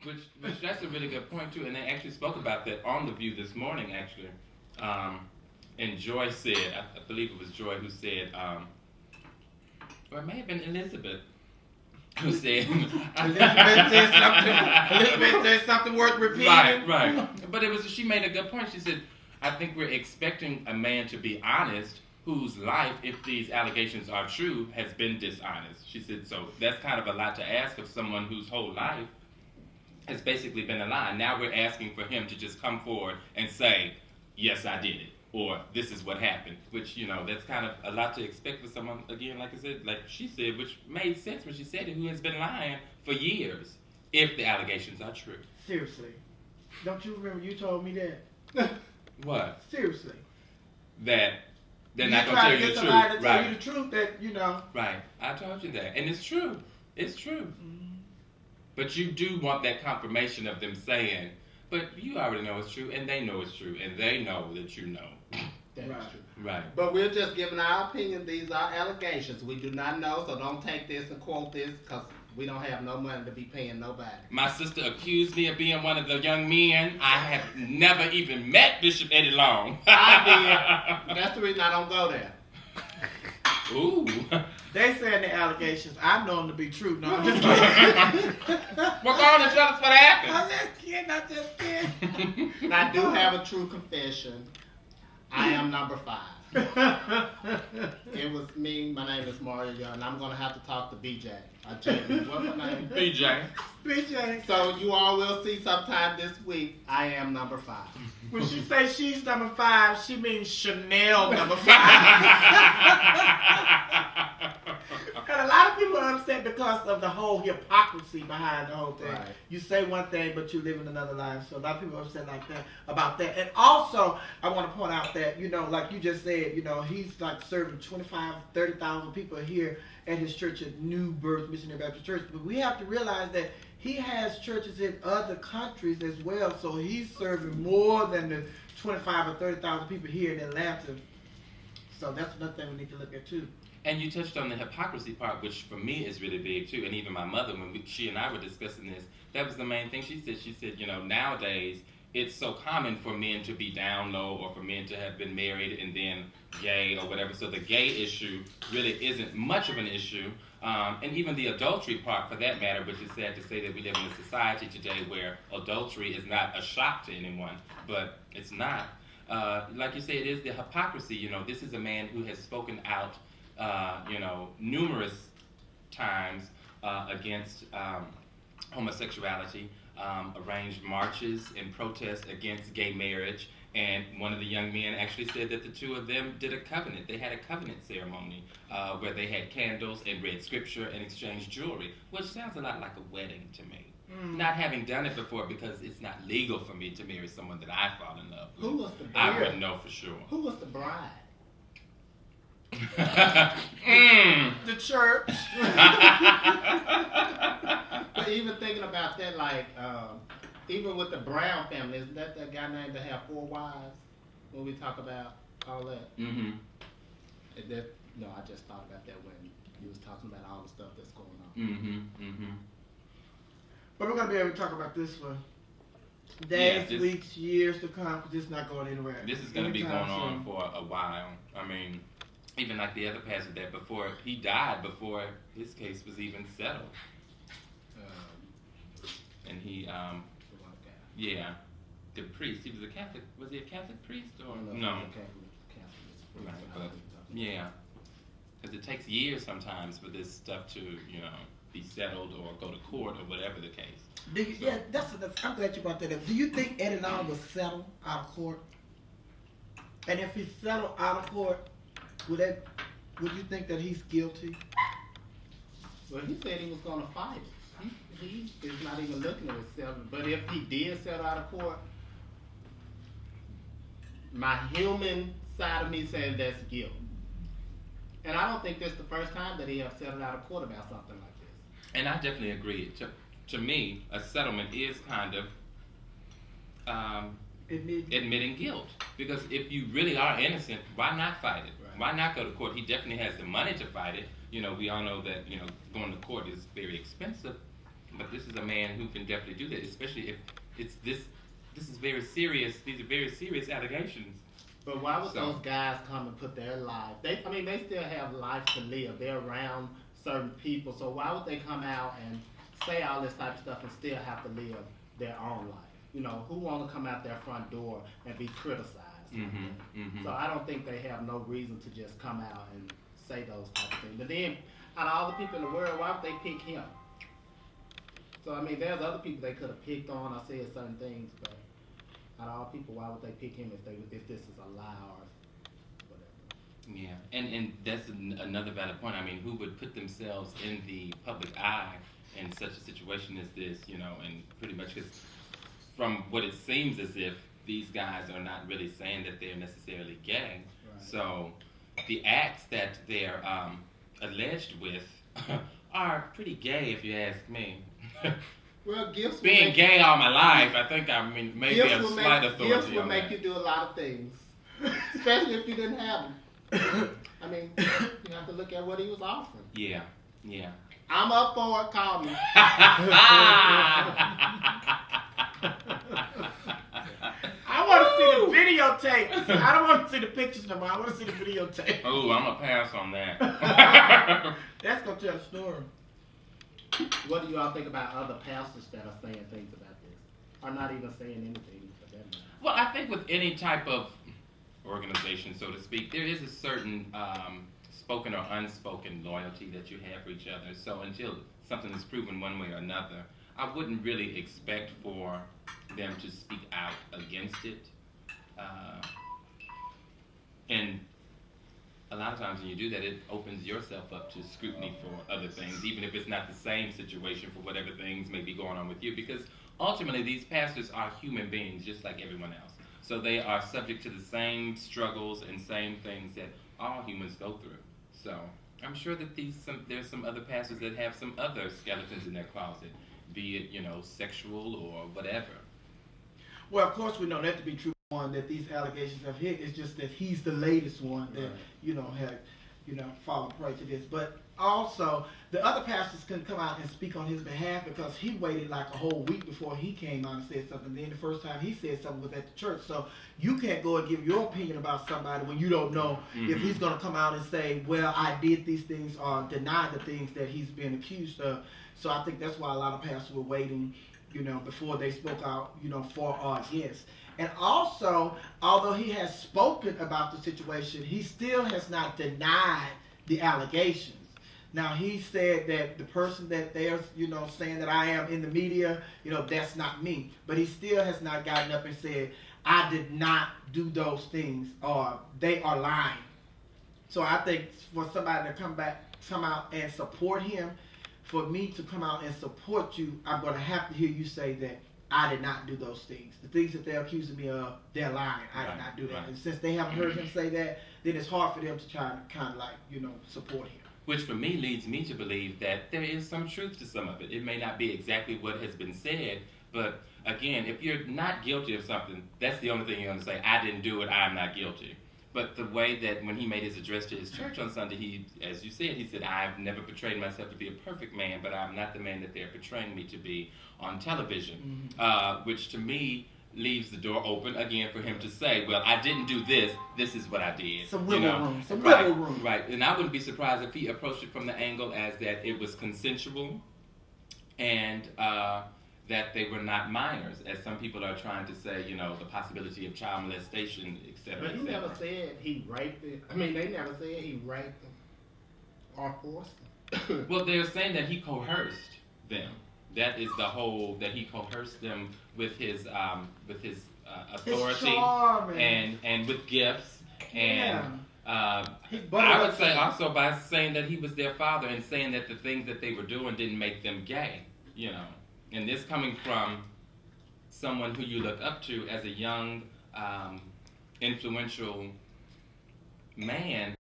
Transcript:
Which that's a really good point too, and they actually spoke about that on the View this morning actually. And Joy said, I believe it was Joy who said, or it may have been Elizabeth who said, Elizabeth said something worth repeating. Right. But she made a good point. She said, I think we're expecting a man to be honest whose life, if these allegations are true, has been dishonest. She said, so that's kind of a lot to ask of someone whose whole life has basically been a lie. Now we're asking for him to just come forward and say, yes, I did it, or this is what happened, which, that's kind of a lot to expect for someone, again, like I said, like she said, which made sense when she said it, who has been lying for years, if the allegations are true. Seriously. Don't you remember you told me that? What? Seriously. That they're not going to tell you the truth. To tell you the truth that, Right. I told you that. And it's true. It's true. Mm-hmm. But you do want that confirmation of them saying, but you already know it's true, and they know it's true, and they know that you know. That's true. Right. But we're just giving our opinion. These are allegations. We do not know, so don't take this and quote this, because we don't have no money to be paying nobody. My sister accused me of being one of the young men. I have never even met Bishop Eddie Long. I did. That's the reason I don't go there. Ooh. They saying the allegations. I know them to be true. No, I'm just kidding. Well, go on and tell us what happened. I'm just kidding. And I do have a true confession. I am number 5. It was me. My name is Mario Young, and I'm going to have to talk to BJ. What's my name? BJ. So you all will see sometime this week, I am number 5. When she says she's number 5, she means Chanel number 5. And a lot of people are upset because of the whole hypocrisy behind the whole thing. Right. You say one thing, but you live in another life. So a lot of people are upset like that about that. And also, I want to point out that, like you just said, he's like serving 30,000 people here at his church at New Birth Missionary Baptist Church. But we have to realize that he has churches in other countries as well. So he's serving more than the 25 or 30,000 people here in Atlanta. So that's another thing we need to look at too. And you touched on the hypocrisy part, which for me is really big too. And even my mother, when she and I were discussing this, that was the main thing she said. She said, nowadays it's so common for men to be down low or for men to have been married and then gay or whatever. So the gay issue really isn't much of an issue. And even the adultery part for that matter, which is sad to say that we live in a society today where adultery is not a shock to anyone, but it's not. Like you say, it is the hypocrisy. This is a man who has spoken out numerous times against homosexuality, arranged marches and protests against gay marriage, and one of the young men actually said that the two of them did a covenant. They had a covenant ceremony where they had candles and read scripture and exchanged jewelry, which sounds a lot like a wedding to me. Not having done it before, because it's not legal for me to marry someone that I fall in love with. Who was the bride? I wouldn't know for sure. Who was the bride? The church. But even thinking about that, like, even with the Brown family, isn't that guy named to have 4 wives? When we talk about all that. Mm-hmm. No, I just thought about that when you was talking about all the stuff that's going on. Mm-hmm. Mm-hmm. But we're gonna be able to talk about this for days, weeks, years to come, because it's not going anywhere. This is going to be going on for a while. I mean, even like the other pastor that before he died, before his case was even settled. And he, yeah, the priest. He was a Catholic. Was he a Catholic priest or no? Right, but yeah, because it takes years sometimes for this stuff to be settled or go to court or whatever the case. Yeah, I'm glad you brought that up. Do you think Eddie Long was settled out of court? And if he's settled out of court, would you think that he's guilty? Well, he said he was going to fight it. He is not even looking at himself. But if he did settle out of court, my human side of me says that's guilt. And I don't think that's the first time that he has settled out of court about something like this. And I definitely agree. To me, a settlement is kind of admitting guilt. Because if you really are innocent, why not fight it? Right. Why not go to court? He definitely has the money to fight it. We all know that, going to court is very expensive. But this is a man who can definitely do that, especially if it's this. This is very serious. These are very serious allegations. But why would those guys come and put their life? They still have life to live. They're around certain people, so why would they come out and say all this type of stuff and still have to live their own life? You know, who want to come out their front door and be criticized? So I don't think they have no reason to just come out and say those type of things. But then, out of all the people in the world, why would they pick him? So I mean, there's other people they could have picked on or said certain things, but out of all people, why would they pick him if this is a lie or whatever? Yeah, and that's another valid point. I mean, who would put themselves in the public eye in such a situation as this, you know, and pretty much because from what it seems as if these guys are not really saying that they're necessarily gay. Right. So the acts that they're alleged with are pretty gay, if you ask me. Well, gifts being gay all my life, I think maybe a slight authority. Gifts will make you do a lot of things, especially if you didn't have them. I mean, you have to look at what he was offering. Yeah. I'm up for it. Call me. I want to see the videotape. I don't want to see the pictures no more. I want to see the videotape. Oh, I'm gonna pass on that. That's gonna tell the story. What do you all think about other pastors that are saying things about this, or not even saying anything for them? Well, I think with any type of organization, so to speak, there is a certain spoken or unspoken loyalty that you have for each other. So until something is proven one way or another, I wouldn't really expect for them to speak out against it. And a lot of times when you do that, it opens yourself up to scrutiny for other things, even if it's not the same situation for whatever things may be going on with you. Because ultimately, these pastors are human beings just like everyone else. So they are subject to the same struggles and same things that all humans go through. So I'm sure that there's some other pastors that have some other skeletons in their closet, be it, you know, sexual or whatever. Well, of course we know that to be true. One that these allegations have hit. It's just that he's the latest one that had fallen prey to this. But also the other pastors couldn't come out and speak on his behalf because he waited like a whole week before he came out and said something. Then the first time he said something was at the church. So you can't go and give your opinion about somebody when you don't know if he's going to come out and say, well, I did these things, or deny the things that he's been accused of. So I think that's why a lot of pastors were waiting, before they spoke out, for or against. And also, although he has spoken about the situation, he still has not denied the allegations. Now, he said that the person that they're, saying that I am in the media, that's not me. But he still has not gotten up and said, I did not do those things, or they are lying. So I think for somebody to come out and support him, for me to come out and support you, I'm going to have to hear you say that I did not do those things. The things that they're accusing me of, they're lying. I did not do that. Right. And since they haven't heard him say that, then it's hard for them to try to kind of support him. Which for me leads me to believe that there is some truth to some of it. It may not be exactly what has been said, but again, if you're not guilty of something, that's the only thing you're going to say. I didn't do it, I'm not guilty. But the way that when he made his address to his church on Sunday, he, as you said, he said, I've never portrayed myself to be a perfect man, but I'm not the man that they're portraying me to be on television, which to me leaves the door open again for him to say, well, I didn't do this, this is what I did. Some wiggle room, some wiggle room. Right, and I wouldn't be surprised if he approached it from the angle as that it was consensual and that they were not minors, as some people are trying to say, the possibility of child molestation, et cetera. But he never said he raped it. I mean, they never said he raped them or forced them. Well, they're saying that he coerced them. That is the whole, that he coerced them with his authority and with gifts. And I would say also by saying that he was their father and saying that the things that they were doing didn't make them gay, And this coming from someone who you look up to as a young, influential man.